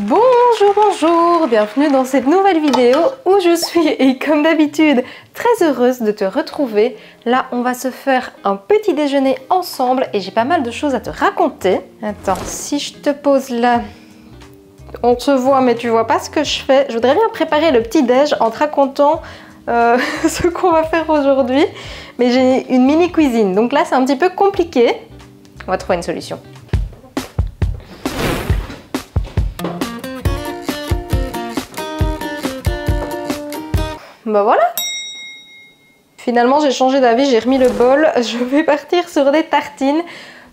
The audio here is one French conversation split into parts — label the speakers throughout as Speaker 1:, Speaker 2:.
Speaker 1: Bonjour, bienvenue dans cette nouvelle vidéo où je suis et comme d'habitude très heureuse de te retrouver. Là on va se faire un petit déjeuner ensemble et j'ai pas mal de choses à te raconter. Attends, si je te pose là, on te voit mais tu vois pas ce que je fais. Je voudrais bien préparer le petit déj en te racontant ce qu'on va faire aujourd'hui. Mais j'ai une mini cuisine donc là c'est un petit peu compliqué. On va trouver une solution. Bah voilà. Finalement j'ai changé d'avis, j'ai remis le bol. Je vais partir sur des tartines.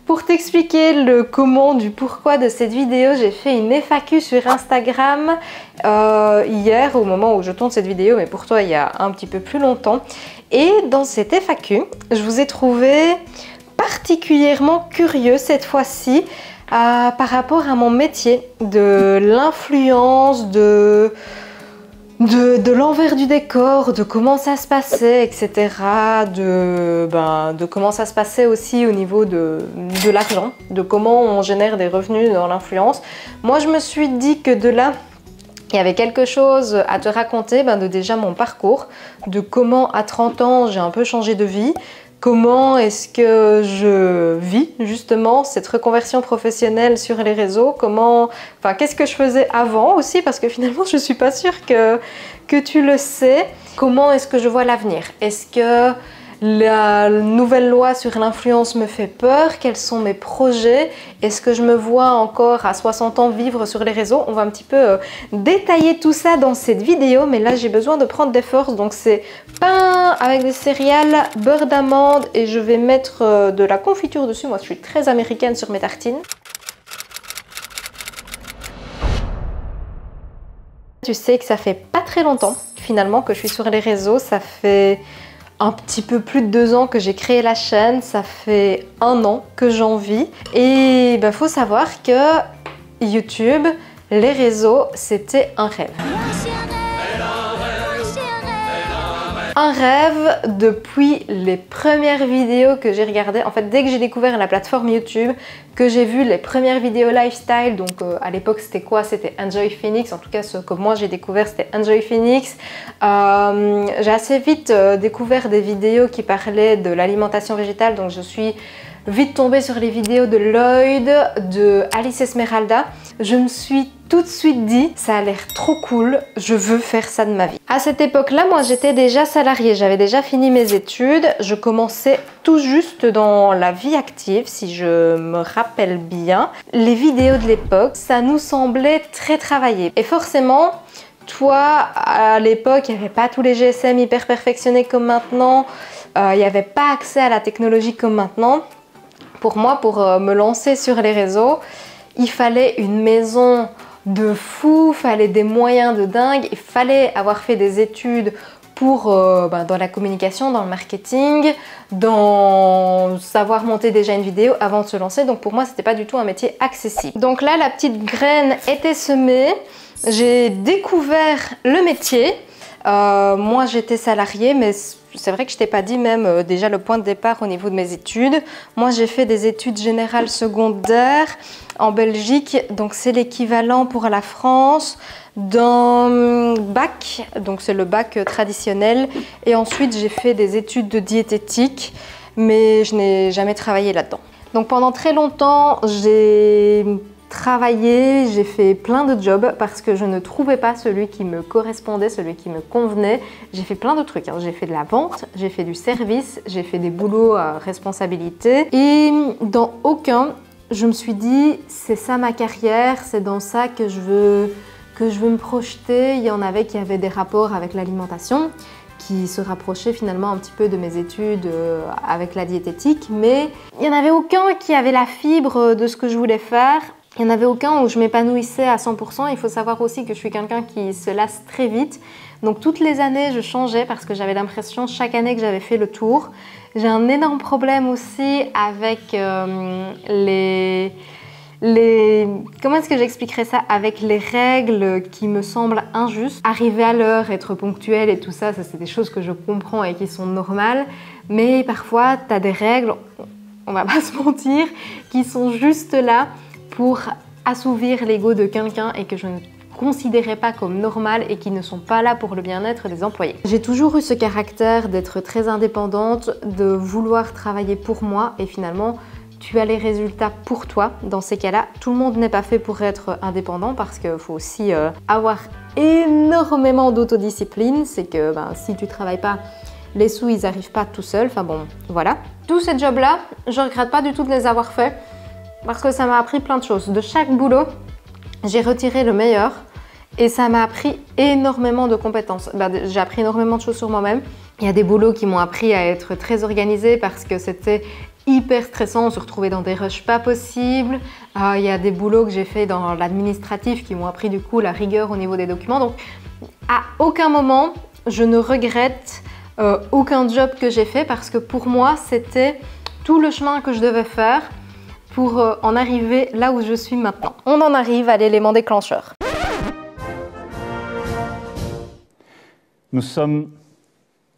Speaker 1: Pour t'expliquer le comment, du pourquoi de cette vidéo, j'ai fait une FAQ sur Instagram hier au moment où je tourne cette vidéo, mais pour toi il y a un petit peu plus longtemps. Et dans cette FAQ, je vous ai trouvé particulièrement curieux cette fois-ci par rapport à mon métier, de l'influence, de l'envers du décor, de comment ça se passait, etc. De comment ça se passait aussi au niveau de l'argent, de comment on génère des revenus dans l'influence. Moi, je me suis dit que de là, il y avait quelque chose à te raconter, de déjà mon parcours, de comment à 30 ans, j'ai un peu changé de vie. Comment est-ce que je vis justement cette reconversion professionnelle sur les réseaux? Qu'est-ce que je faisais avant aussi? Parce que finalement, je ne suis pas sûre que tu le sais. Comment est-ce que je vois l'avenir? Est-ce que la nouvelle loi sur l'influence me fait peur? Quels sont mes projets? Est-ce que je me vois encore à 60 ans vivre sur les réseaux? On va un petit peu détailler tout ça dans cette vidéo, mais là j'ai besoin de prendre des forces. Donc c'est pain avec des céréales, beurre d'amande et je vais mettre de la confiture dessus. Moi je suis très américaine sur mes tartines. Tu sais que ça fait pas très longtemps finalement que je suis sur les réseaux. Ça fait un petit peu plus de 2 ans que j'ai créé la chaîne, ça fait 1 an que j'en vis. Et faut savoir que YouTube, les réseaux, c'était un rêve. Un rêve depuis les premières vidéos que j'ai regardées. En fait, dès que j'ai découvert la plateforme YouTube, que j'ai vu les premières vidéos lifestyle, donc à l'époque c'était quoi? C'était Enjoy Phoenix, en tout cas ce que moi j'ai découvert c'était Enjoy Phoenix. J'ai assez vite découvert des vidéos qui parlaient de l'alimentation végétale, donc je suis vite tombée sur les vidéos de Lloyd, de Alice Esmeralda. Je me suis tout de suite dit, ça a l'air trop cool, je veux faire ça de ma vie. À cette époque-là, moi j'étais déjà salariée, j'avais déjà fini mes études, je commençais tout juste dans la vie active, si je me rappelle bien. Les vidéos de l'époque, ça nous semblait très travaillé. Et forcément, toi, à l'époque, il n'y avait pas tous les GSM hyper perfectionnés comme maintenant, il n'y avait pas accès à la technologie comme maintenant. Pour moi, pour me lancer sur les réseaux, il fallait une maison de fou, fallait des moyens de dingue, il fallait avoir fait des études pour dans la communication, dans le marketing, dans savoir monter déjà une vidéo avant de se lancer. Donc pour moi, c'était pas du tout un métier accessible. Donc là, la petite graine était semée, j'ai découvert le métier. Moi, j'étais salariée, mais c'est vrai que je t'ai pas dit même déjà le point de départ au niveau de mes études. Moi, j'ai fait des études générales secondaires en Belgique, donc c'est l'équivalent pour la France d'un bac, donc c'est le bac traditionnel. Et ensuite, j'ai fait des études de diététique, mais je n'ai jamais travaillé là-dedans. Donc pendant très longtemps, j'ai travaillé, j'ai fait plein de jobs parce que je ne trouvais pas celui qui me correspondait, celui qui me convenait. J'ai fait plein de trucs, hein. J'ai fait de la vente, j'ai fait du service, j'ai fait des boulots à responsabilité et dans aucun, je me suis dit c'est ça ma carrière, c'est dans ça que je veux me projeter. Il y en avait qui avaient des rapports avec l'alimentation, qui se rapprochaient finalement un petit peu de mes études avec la diététique, mais il n'y en avait aucun qui avait la fibre de ce que je voulais faire. Il n'y en avait aucun où je m'épanouissais à 100%. Il faut savoir aussi que je suis quelqu'un qui se lasse très vite. Donc toutes les années, je changeais parce que j'avais l'impression chaque année que j'avais fait le tour. J'ai un énorme problème aussi avec comment est-ce que j'expliquerais ça? Avec les règles qui me semblent injustes. Arriver à l'heure, être ponctuel et tout ça, ça c'est des choses que je comprends et qui sont normales. Mais parfois, tu as des règles, on va pas se mentir, qui sont juste là pour assouvir l'ego de quelqu'un et que je ne considérais pas comme normal et qui ne sont pas là pour le bien-être des employés. J'ai toujours eu ce caractère d'être très indépendante, de vouloir travailler pour moi et finalement tu as les résultats pour toi. Dans ces cas-là, tout le monde n'est pas fait pour être indépendant parce qu'il faut aussi avoir énormément d'autodiscipline. C'est que si tu travailles pas, les sous ils n'arrivent pas tout seuls. Enfin bon, voilà. Tous ces jobs-là, je regrette pas du tout de les avoir faits parce que ça m'a appris plein de choses. De chaque boulot, j'ai retiré le meilleur et ça m'a appris énormément de compétences. J'ai appris énormément de choses sur moi-même. Il y a des boulots qui m'ont appris à être très organisée parce que c'était hyper stressant, on se retrouvait dans des rushs pas possibles. Il y a des boulots que j'ai fait dans l'administratif qui m'ont appris du coup la rigueur au niveau des documents. Donc à aucun moment je ne regrette aucun job que j'ai fait parce que pour moi c'était tout le chemin que je devais faire pour en arriver là où je suis maintenant. On en arrive à l'élément déclencheur.
Speaker 2: Nous sommes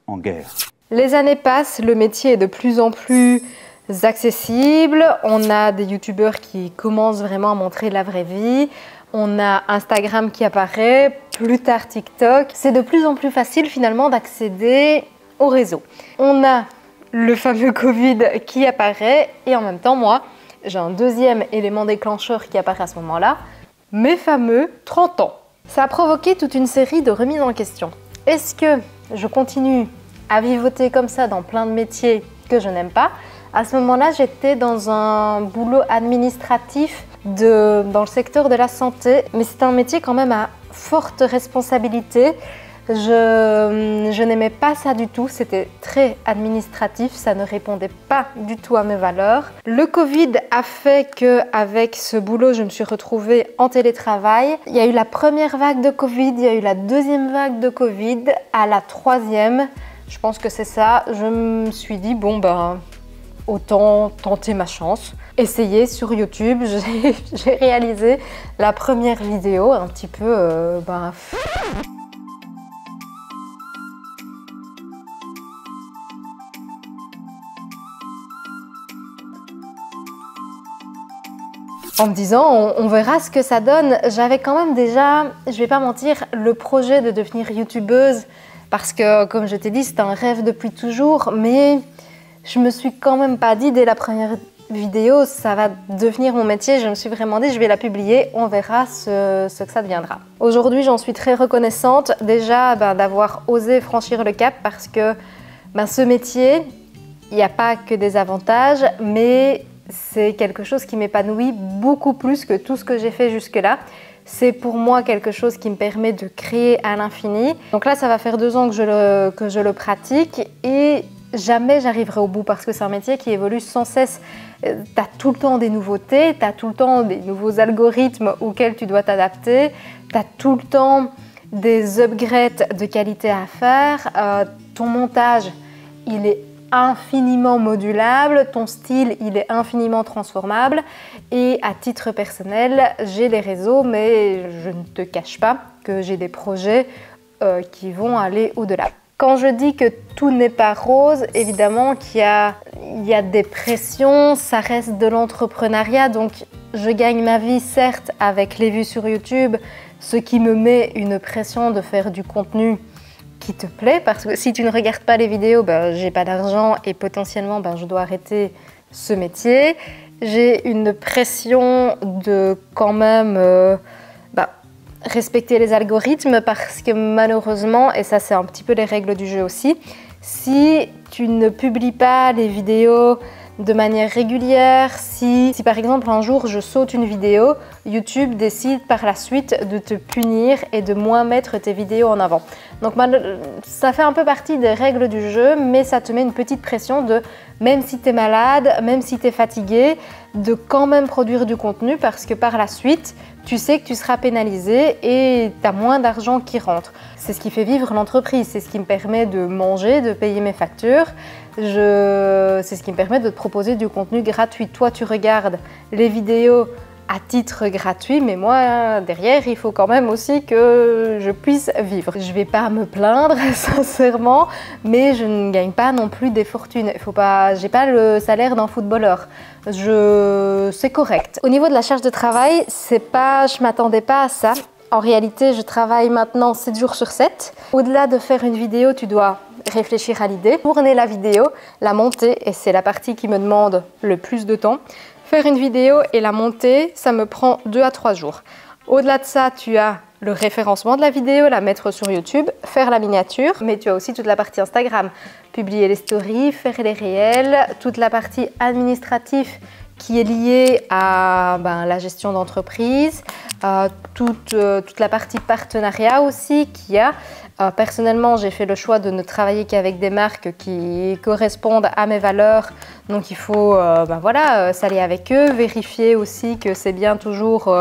Speaker 2: en guerre.
Speaker 1: Les années passent, le métier est de plus en plus accessible. On a des youtubeurs qui commencent vraiment à montrer la vraie vie. On a Instagram qui apparaît, plus tard TikTok. C'est de plus en plus facile finalement d'accéder au réseau. On a le fameux Covid qui apparaît et en même temps, moi, j'ai un deuxième élément déclencheur qui apparaît à ce moment-là, mes fameux 30 ans. Ça a provoqué toute une série de remises en question. Est-ce que je continue à vivoter comme ça dans plein de métiers que je n'aime pas? À ce moment-là, j'étais dans un boulot administratif dans le secteur de la santé, mais c'est un métier quand même à forte responsabilité. Je n'aimais pas ça du tout, c'était très administratif, ça ne répondait pas du tout à mes valeurs. Le Covid a fait qu'avec ce boulot, je me suis retrouvée en télétravail. Il y a eu la première vague de Covid, il y a eu la deuxième vague de Covid, à la troisième, je pense que c'est ça, je me suis dit bon autant tenter ma chance. Essayer sur YouTube, j'ai réalisé la première vidéo un petit peu en me disant on verra ce que ça donne. J'avais quand même déjà, je vais pas mentir, le projet de devenir youtubeuse parce que comme je t'ai dit c'est un rêve depuis toujours, mais je me suis quand même pas dit dès la première vidéo ça va devenir mon métier. Je me suis vraiment dit je vais la publier, on verra ce que ça deviendra. Aujourd'hui j'en suis très reconnaissante déjà d'avoir osé franchir le cap parce que ce métier, il n'y a pas que des avantages, mais c'est quelque chose qui m'épanouit beaucoup plus que tout ce que j'ai fait jusque-là. C'est pour moi quelque chose qui me permet de créer à l'infini. Donc là, ça va faire 2 ans que je le pratique et jamais j'arriverai au bout parce que c'est un métier qui évolue sans cesse. Tu as tout le temps des nouveautés, tu as tout le temps des nouveaux algorithmes auxquels tu dois t'adapter, tu as tout le temps des upgrades de qualité à faire. Ton montage, il est infiniment modulable, ton style il est infiniment transformable et à titre personnel j'ai les réseaux mais je ne te cache pas que j'ai des projets qui vont aller au-delà. Quand je dis que tout n'est pas rose, évidemment qu'il y a des pressions, ça reste de l'entrepreneuriat donc je gagne ma vie certes avec les vues sur YouTube, ce qui me met une pression de faire du contenu qui te plaît parce que si tu ne regardes pas les vidéos, j'ai pas d'argent et potentiellement je dois arrêter ce métier. J'ai une pression de quand même respecter les algorithmes parce que malheureusement, et ça c'est un petit peu les règles du jeu aussi, si tu ne publies pas les vidéos de manière régulière, si par exemple un jour je saute une vidéo, YouTube décide par la suite de te punir et de moins mettre tes vidéos en avant. Donc ça fait un peu partie des règles du jeu, mais ça te met une petite pression de, même si tu es malade, même si tu es fatigué, de quand même produire du contenu parce que par la suite, tu sais que tu seras pénalisé et tu as moins d'argent qui rentre. C'est ce qui fait vivre l'entreprise, c'est ce qui me permet de manger, de payer mes factures. C'est ce qui me permet de te proposer du contenu gratuit. Toi, tu regardes les vidéos à titre gratuit, mais moi derrière il faut quand même aussi que je puisse vivre. Je vais pas me plaindre sincèrement, mais je ne gagne pas non plus des fortunes. J'ai pas le salaire d'un footballeur. C'est correct. Au niveau de la charge de travail, je m'attendais pas à ça. En réalité, je travaille maintenant 7 jours sur 7. Au-delà de faire une vidéo, tu dois réfléchir à l'idée, tourner la vidéo, la monter, et c'est la partie qui me demande le plus de temps. Faire une vidéo et la monter, ça me prend 2 à 3 jours. Au-delà de ça, tu as le référencement de la vidéo, la mettre sur YouTube, faire la miniature, mais tu as aussi toute la partie Instagram, publier les stories, faire les réels, toute la partie administrative qui est liée à la gestion d'entreprise, toute la partie partenariat aussi qu'il y a. Personnellement, j'ai fait le choix de ne travailler qu'avec des marques qui correspondent à mes valeurs. Donc il faut s'allier avec eux, vérifier aussi que c'est bien toujours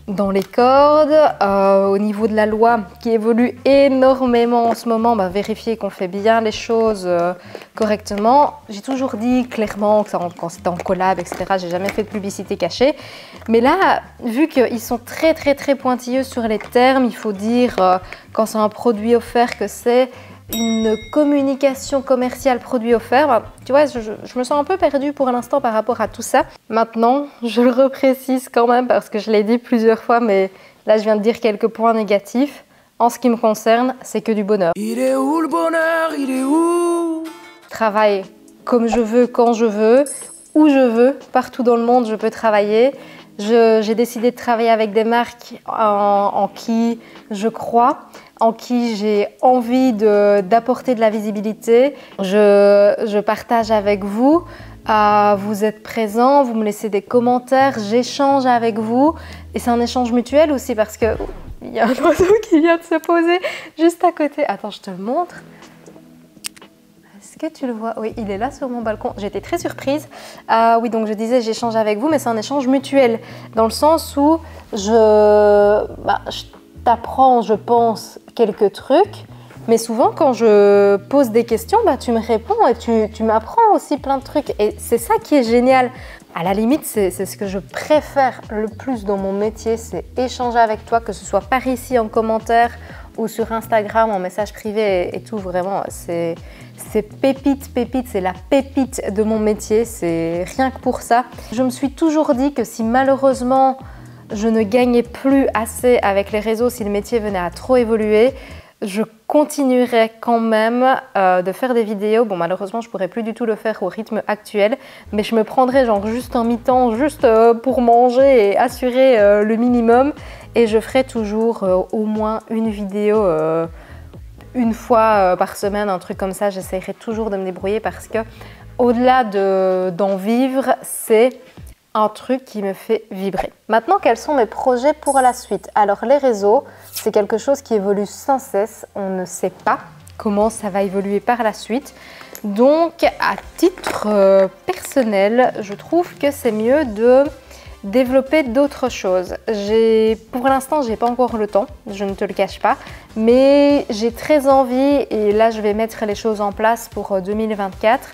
Speaker 1: dans les cordes. Au niveau de la loi qui évolue énormément en ce moment, vérifier qu'on fait bien les choses correctement. J'ai toujours dit clairement que quand c'était en collab, etc., j'ai jamais fait de publicité cachée. Mais là, vu qu'ils sont très pointilleux sur les termes, il faut dire quand c'est un produit offert que c'est une communication commerciale produit offert. Tu vois, je me sens un peu perdue pour l'instant par rapport à tout ça. Maintenant, je le reprécise quand même parce que je l'ai dit plusieurs fois, mais là je viens de dire quelques points négatifs. En ce qui me concerne, c'est que du bonheur.
Speaker 3: Il est où le bonheur? Il est où?
Speaker 1: Travaille comme je veux, quand je veux, où je veux, partout dans le monde je peux travailler. J'ai décidé de travailler avec des marques en qui je crois, en qui j'ai envie d'apporter de la visibilité. Je partage avec vous, vous êtes présents, vous me laissez des commentaires, j'échange avec vous. Et c'est un échange mutuel aussi parce que il y a un oiseau qui vient de se poser juste à côté. Attends, je te le montre. Est-ce que tu le vois? Oui, il est là sur mon balcon. J'étais très surprise. Oui, donc je disais, j'échange avec vous, mais c'est un échange mutuel. Dans le sens où je t'apprends, je pense, quelques trucs. Mais souvent, quand je pose des questions, tu me réponds et tu m'apprends aussi plein de trucs. Et c'est ça qui est génial. À la limite, c'est ce que je préfère le plus dans mon métier, c'est échanger avec toi, que ce soit par ici en commentaire ou sur Instagram en message privé et tout. Vraiment, c'est pépite, c'est la pépite de mon métier, c'est rien que pour ça. Je me suis toujours dit que si malheureusement je ne gagnais plus assez avec les réseaux, si le métier venait à trop évoluer, je continuerai quand même de faire des vidéos. Bon, malheureusement, je pourrais plus du tout le faire au rythme actuel, mais je me prendrai genre juste un mi-temps, juste pour manger et assurer le minimum. Et je ferai toujours au moins une vidéo une fois par semaine, un truc comme ça. J'essaierai toujours de me débrouiller parce que au-delà d'en vivre, c'est un truc qui me fait vibrer. Maintenant, quels sont mes projets pour la suite? Alors, les réseaux, c'est quelque chose qui évolue sans cesse. On ne sait pas comment ça va évoluer par la suite. Donc, à titre personnel, je trouve que c'est mieux de développer d'autres choses. Pour l'instant, j'ai pas encore le temps, je ne te le cache pas, mais j'ai très envie, et là, je vais mettre les choses en place pour 2024,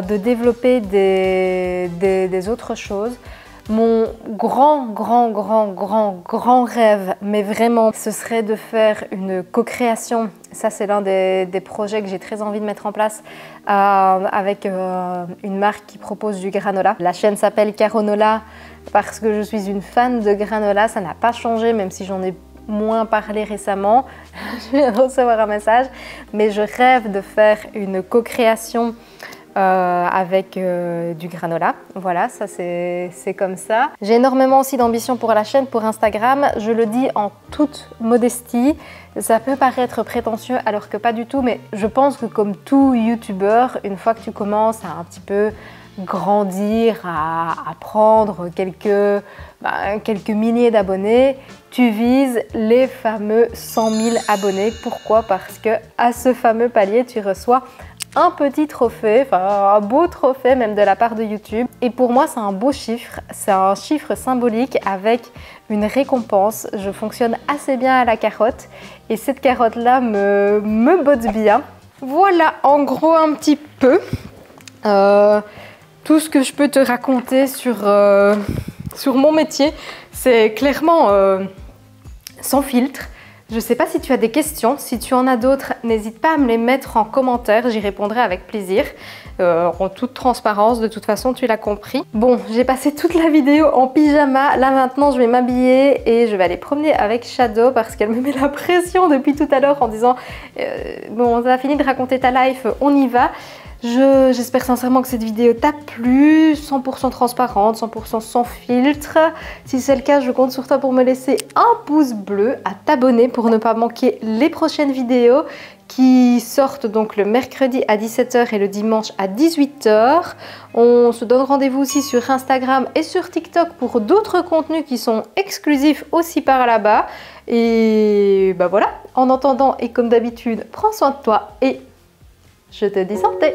Speaker 1: de développer des autres choses. Mon grand rêve, mais vraiment, ce serait de faire une co-création. Ça, c'est l'un des projets que j'ai très envie de mettre en place avec une marque qui propose du granola. La chaîne s'appelle Caronola parce que je suis une fan de granola. Ça n'a pas changé, même si j'en ai moins parlé récemment. Je viens de recevoir un message, mais je rêve de faire une co-création avec du granola. Voilà, ça c'est comme ça. J'ai énormément aussi d'ambition pour la chaîne, pour Instagram. Je le dis en toute modestie. Ça peut paraître prétentieux alors que pas du tout, mais je pense que comme tout youtubeur, une fois que tu commences à un petit peu grandir, à prendre quelques milliers d'abonnés, tu vises les fameux 100 000 abonnés. Pourquoi? Parce que à ce fameux palier, tu reçois un petit trophée, enfin un beau trophée même de la part de YouTube. Et pour moi, c'est un beau chiffre, c'est un chiffre symbolique avec une récompense. Je fonctionne assez bien à la carotte et cette carotte-là me botte bien. Voilà en gros un petit peu tout ce que je peux te raconter sur sur mon métier. C'est clairement sans filtre. Je ne sais pas si tu as des questions. Si tu en as d'autres, n'hésite pas à me les mettre en commentaire. J'y répondrai avec plaisir. En toute transparence, de toute façon, tu l'as compris. Bon, j'ai passé toute la vidéo en pyjama. Là, maintenant, je vais m'habiller et je vais aller promener avec Shadow parce qu'elle me met la pression depuis tout à l'heure en disant bon, on a fini de raconter ta life, on y va. J'espère sincèrement que cette vidéo t'a plu, 100% transparente, 100% sans filtre. Si c'est le cas, je compte sur toi pour me laisser un pouce bleu, à t'abonner pour ne pas manquer les prochaines vidéos qui sortent donc le mercredi à 17 h et le dimanche à 18 h. On se donne rendez-vous aussi sur Instagram et sur TikTok pour d'autres contenus qui sont exclusifs aussi par là-bas. Et bah voilà, en attendant et comme d'habitude, prends soin de toi et je te dis santé!